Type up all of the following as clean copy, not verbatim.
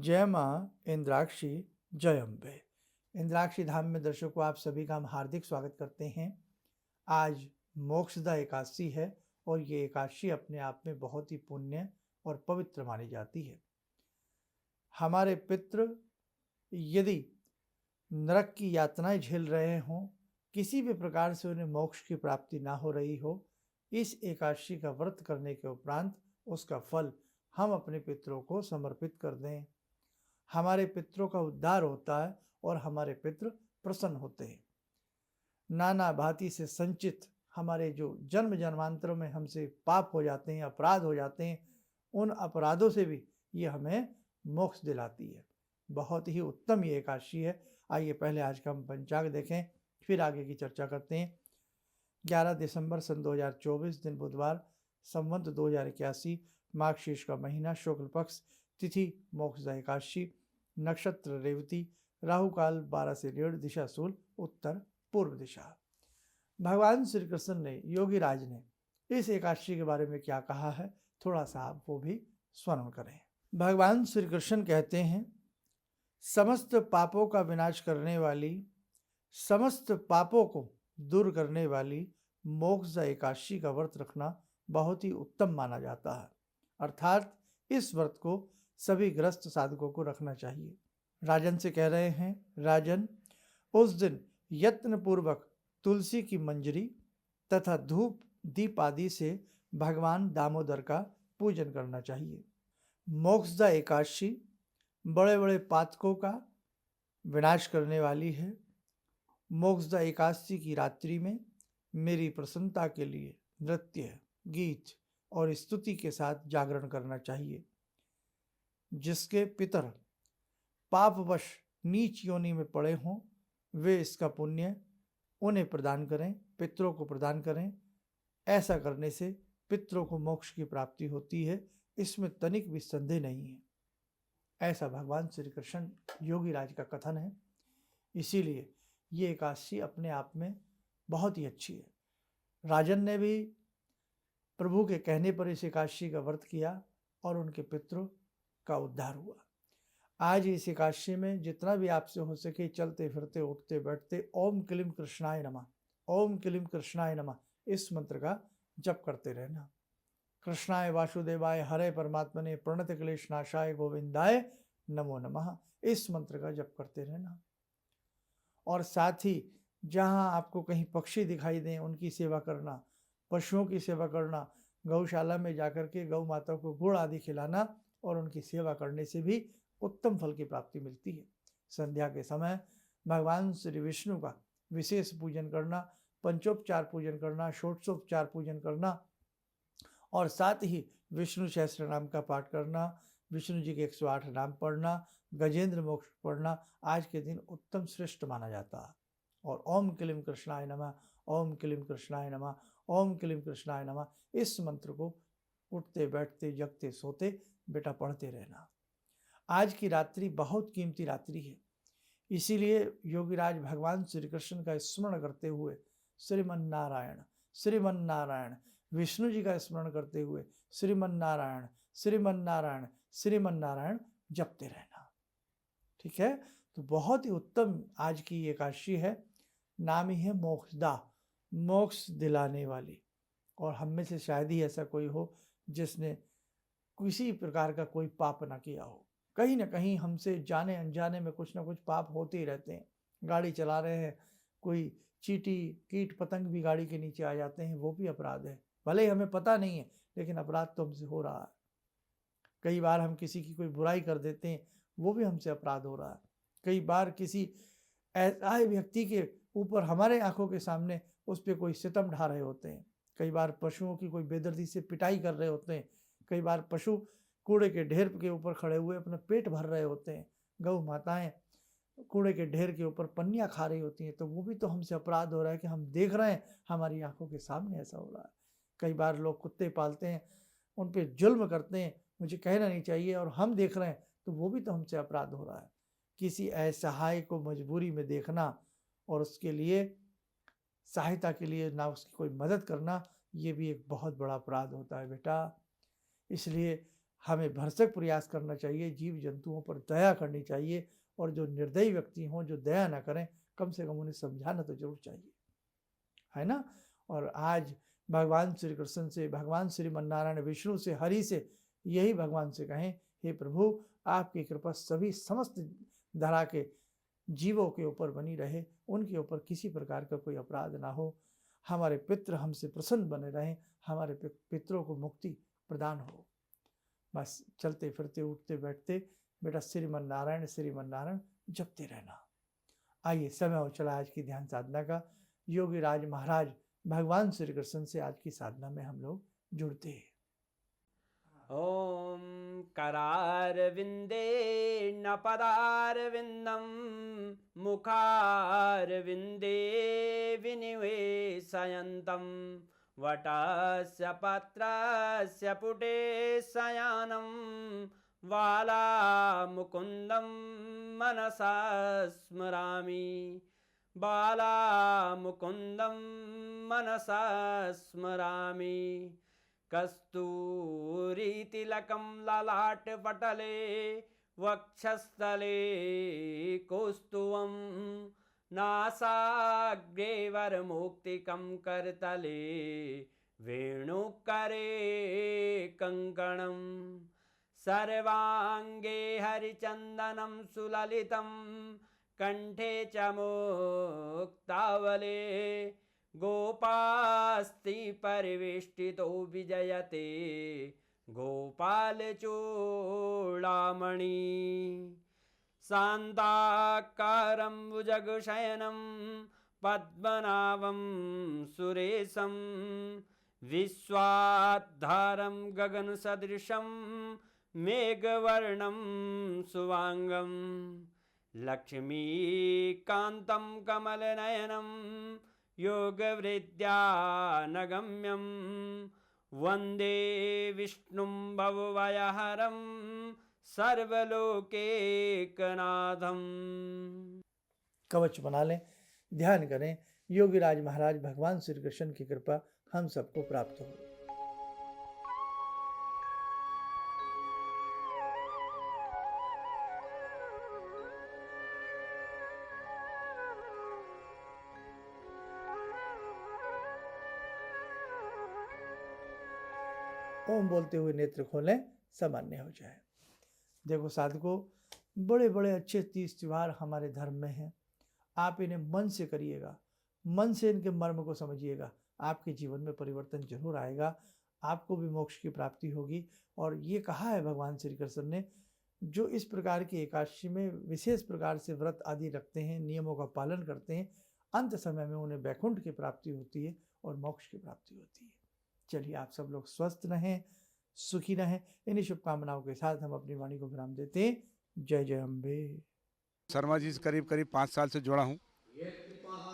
जय माँ इंद्राक्षी जय अम्बे। इंद्राक्षी धाम में दर्शकों आप सभी का हम हार्दिक स्वागत करते हैं। आज मोक्षदा एकादशी है और ये एकादशी अपने आप में बहुत ही पुण्य और पवित्र मानी जाती है। हमारे पितृ यदि नरक की यातनाएं झेल रहे हों, किसी भी प्रकार से उन्हें मोक्ष की प्राप्ति ना हो रही हो, इस एकादशी का व्रत करने के उपरांत उसका फल हम अपने पितरों को समर्पित कर दें। हमारे पितरों का उद्धार होता है और हमारे पितृ प्रसन्न होते हैं। नाना भांति से संचित हमारे जो जन्म जन्मांतरों में हमसे पाप हो जाते हैं, अपराध हो जाते हैं, उन अपराधों से भी ये हमें मोक्ष दिलाती है। बहुत ही उत्तम ये एकादशी है। आइए पहले आज का हम पंचांग देखें, फिर आगे की चर्चा करते हैं। 11 दिसंबर सन 2024 दिन बुधवार, संवत 2081, माघ शीर्ष का महीना, शुक्ल पक्ष, तिथि मोक्षदा एकादशी, नक्षत्र रेवती, राहु काल 12 से 1:30, दिशा शूल उत्तर पूर्व दिशा। भगवान श्री कृष्ण ने, योगी राज ने इस एकादशी के बारे में क्या कहा है, थोड़ा सा आप वो भी स्मरण करें। भगवान श्री कृष्ण कहते हैं, समस्त पापों का विनाश करने वाली, समस्त पापों को दूर करने वाली मोक्षदा एकादशी का व्रत रखना बहुत ही उत्तम माना जाता है। अर्थात इस व्रत को सभी ग्रस्त साधकों को रखना चाहिए। राजन से कह रहे हैं, राजन उस दिन यत्न पूर्वक तुलसी की मंजरी तथा धूप दीप आदि से भगवान दामोदर का पूजन करना चाहिए। मोक्षदा एकादशी बड़े बड़े पातकों का विनाश करने वाली है। मोक्षदा एकादशी की रात्रि में मेरी प्रसन्नता के लिए नृत्य, गीत और स्तुति के साथ जागरण करना चाहिए। जिसके पितर पापवश नीच योनि में पड़े हों, वे इसका पुण्य उन्हें प्रदान करें, पितरों को प्रदान करें। ऐसा करने से पितरों को मोक्ष की प्राप्ति होती है, इसमें तनिक भी संदेह नहीं है। ऐसा भगवान श्री कृष्ण योगी राज का कथन है। इसीलिए ये एकादशी अपने आप में बहुत ही अच्छी है। राजन ने भी प्रभु के कहने पर इस एकादशी का व्रत किया और उनके पितरों का उद्धार हुआ। आज इस एकादशी में जितना भी आपसे हो सके चलते फिरते उठते बैठते ओम क्लीम कृष्णाय नमः, ओम क्लीम कृष्णाय नमः इस मंत्र का जप करते रहना। कृष्णाय वासुदेवाय हरे परमात्मने प्रणत क्लेश नाशाय गोविंदाय नमो नमः इस मंत्र का जप करते रहना। और साथ ही जहाँ आपको कहीं पक्षी दिखाई दें उनकी सेवा करना, पशुओं की सेवा करना, गौशाला में जाकर के गौ माता को गुड़ आदि खिलाना और उनकी सेवा करने से भी उत्तम फल की प्राप्ति मिलती है। संध्या के समय भगवान श्री विष्णु का विशेष पूजन करना, पंचोपचार पूजन करना, षोडशोपचार पूजन करना और साथ ही विष्णु सहस्त्र नाम का पाठ करना, विष्णु जी के 108 नाम पढ़ना, गजेंद्र मोक्ष पढ़ना आज के दिन उत्तम श्रेष्ठ माना जाता है। और ओम क्लीम कृष्णाय नमः, ओम क्लीम कृष्णाय नमः, ओम क्लीम कृष्णाय नमः इस मंत्र को उठते बैठते जगते सोते बेटा पढ़ते रहना। आज की रात्रि बहुत कीमती रात्रि है, इसीलिए योगीराज भगवान श्री कृष्ण का स्मरण करते हुए श्रीमन नारायण श्रीमन नारायण, विष्णु जी का स्मरण करते हुए श्रीमन नारायण श्रीमन नारायण श्रीमन नारायण जपते रहना। ठीक है, तो बहुत ही उत्तम आज की एकादशी है। नाम ही है मोक्षदा, मोक्ष दिलाने वाली। और हम में से शायद ही ऐसा कोई हो जिसने किसी प्रकार का कोई पाप ना किया हो। कहीं ना कहीं हमसे जाने अनजाने में कुछ ना कुछ पाप होते ही रहते हैं। गाड़ी चला रहे हैं, कोई चींटी कीट पतंग भी गाड़ी के नीचे आ जाते हैं, वो भी अपराध है। भले ही हमें पता नहीं है, लेकिन अपराध तो हमसे हो रहा है। कई बार हम किसी की कोई बुराई कर देते हैं, वो भी हमसे अपराध हो रहा है। कई बार किसी ऐसा व्यक्ति के ऊपर हमारे आंखों के सामने उस पर कोई सितम ढा रहे होते हैं। कई बार पशुओं की कोई बेदर्दी से पिटाई कर रहे होते हैं। कई बार पशु कूड़े के ढेर के ऊपर खड़े हुए अपना पेट भर रहे होते हैं। गौ माताएं कूड़े के ढेर के ऊपर पन्नियाँ खा रही होती हैं, तो वो भी तो हमसे अपराध हो रहा है कि हम देख रहे हैं, हमारी आंखों के सामने ऐसा हो रहा है। कई बार लोग कुत्ते पालते हैं, उन पर जुल्म करते हैं, मुझे कहना नहीं चाहिए, और हम देख रहे हैं, तो वो भी तो हमसे अपराध हो रहा है। किसी असहाय को मजबूरी में देखना और उसके लिए सहायता के लिए ना उसकी कोई मदद करना, ये भी एक बहुत बड़ा अपराध होता है बेटा। इसलिए हमें भरसक प्रयास करना चाहिए, जीव जंतुओं पर दया करनी चाहिए, और जो निर्दयी व्यक्ति हों, जो दया ना करें, कम से कम उन्हें समझाना तो जरूर चाहिए, है ना। और आज भगवान श्री कृष्ण से, भगवान श्रीमन नारायण विष्णु से, हरि से यही भगवान से कहें, हे प्रभु आपकी कृपा सभी समस्त धरा के जीवों के ऊपर बनी रहे, उनके ऊपर किसी प्रकार का कोई अपराध ना हो, हमारे पितृ हमसे प्रसन्न बने रहें, हमारे पितरों को मुक्ति प्रदान हो। बस चलते फिरते उठते बैठते बेटा श्रीमन नारायण जपते रहना। आइए समय हो चला आज की ध्यान साधना का। योगी राज महाराज भगवान श्री कृष्ण से आज की साधना में हम लोग जुड़ते हैं। ॐ करारविन्दे न पदारविन्दं मुखारविन्दे विनिवेशयन्तं वटस्य पत्रस्य पुटे शयनं बालामुकुन्दं मनसा स्मरामि बालामुकुन्दं मनसा स्मरामि कस्तूरीतिलकं ललाटपटले वक्षस्थले कौस्तुभं नासाग्रे वरमौक्तिकं करतले वेणुकरे कङ्कणं सर्वाङ्गे हरिचन्दनं सुललितं कण्ठे च मुक्तावले गोपास्ति परिवेष्टितो विजयते गोपालचूडामणि शान्ताकारं भुजगशयनं पद्मनाभं सुरेशं विश्वाधारं गगनसदृशं मेघवर्णं शुभांगं लक्ष्मीकान्तं कमलनयनं योगवृद्ध्यानगम्यं वन्दे विष्णुं भवभयहरं सर्वलोकैकनाथं। कवच बना लें, ध्यान करें, योगी राज महाराज भगवान श्री कृष्ण की कृपा हम सबको प्राप्त हो। ओम बोलते हुए नेत्र खोलें, सामान्य हो जाए। देखो साधकों, बड़े बड़े अच्छे 30 त्योहार हमारे धर्म में हैं। आप इन्हें मन से करिएगा, मन से इनके मर्म को समझिएगा, आपके जीवन में परिवर्तन जरूर आएगा, आपको भी मोक्ष की प्राप्ति होगी। और ये कहा है भगवान श्री कृष्ण ने, जो इस प्रकार की एकादशी में विशेष प्रकार से व्रत आदि रखते हैं, नियमों का पालन करते हैं, अंत समय में उन्हें वैकुंठ की प्राप्ति होती है और मोक्ष की प्राप्ति होती है। चलिए आप सब लोग स्वस्थ रहें, सुखी रहें। इन्हीं शुभकामनाओं के साथ हम अपनी वाणी को विराम देते हैं। जय जय अम्बे। शर्मा जी से करीब 5 साल से जुड़ा हूँ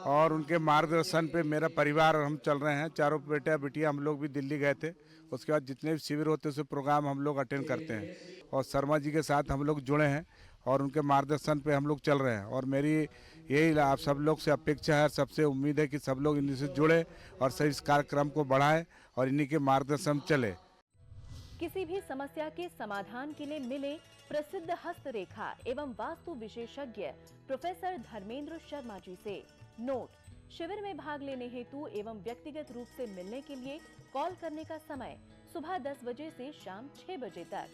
और उनके मार्गदर्शन पे मेरा परिवार और हम चल रहे हैं। चारों बेटा बिटिया हम लोग भी दिल्ली गए थे, उसके बाद जितने भी शिविर होते हैं उसे प्रोग्राम हम लोग अटेंड करते हैं और शर्मा जी के साथ हम लोग जुड़े हैं और उनके मार्गदर्शन पे हम लोग चल रहे हैं। और मेरी यही आप सब लोग से अपेक्षा है, सबसे उम्मीद है कि सब लोग इन्हीं से जुड़े और सही इस कार्यक्रम को बढ़ाएं और इन्हीं के मार्गदर्शन चले। किसी भी समस्या के समाधान के लिए मिले प्रसिद्ध हस्तरेखा एवं वास्तु विशेषज्ञ प्रोफेसर धर्मेंद्र शर्मा जी से। नोट: शिविर में भाग लेने हेतु एवं व्यक्तिगत रूप से मिलने के लिए कॉल करने का समय सुबह 10 बजे से शाम 6 बजे तक।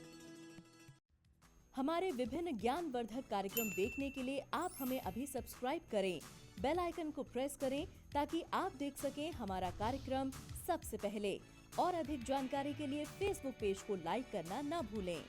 हमारे विभिन्न ज्ञानवर्धक कार्यक्रम देखने के लिए आप हमें अभी सब्सक्राइब करें, बेल आइकन को प्रेस करें ताकि आप देख सकें हमारा कार्यक्रम सबसे पहले। और अधिक जानकारी के लिए फेसबुक पेज को लाइक करना न भूलें।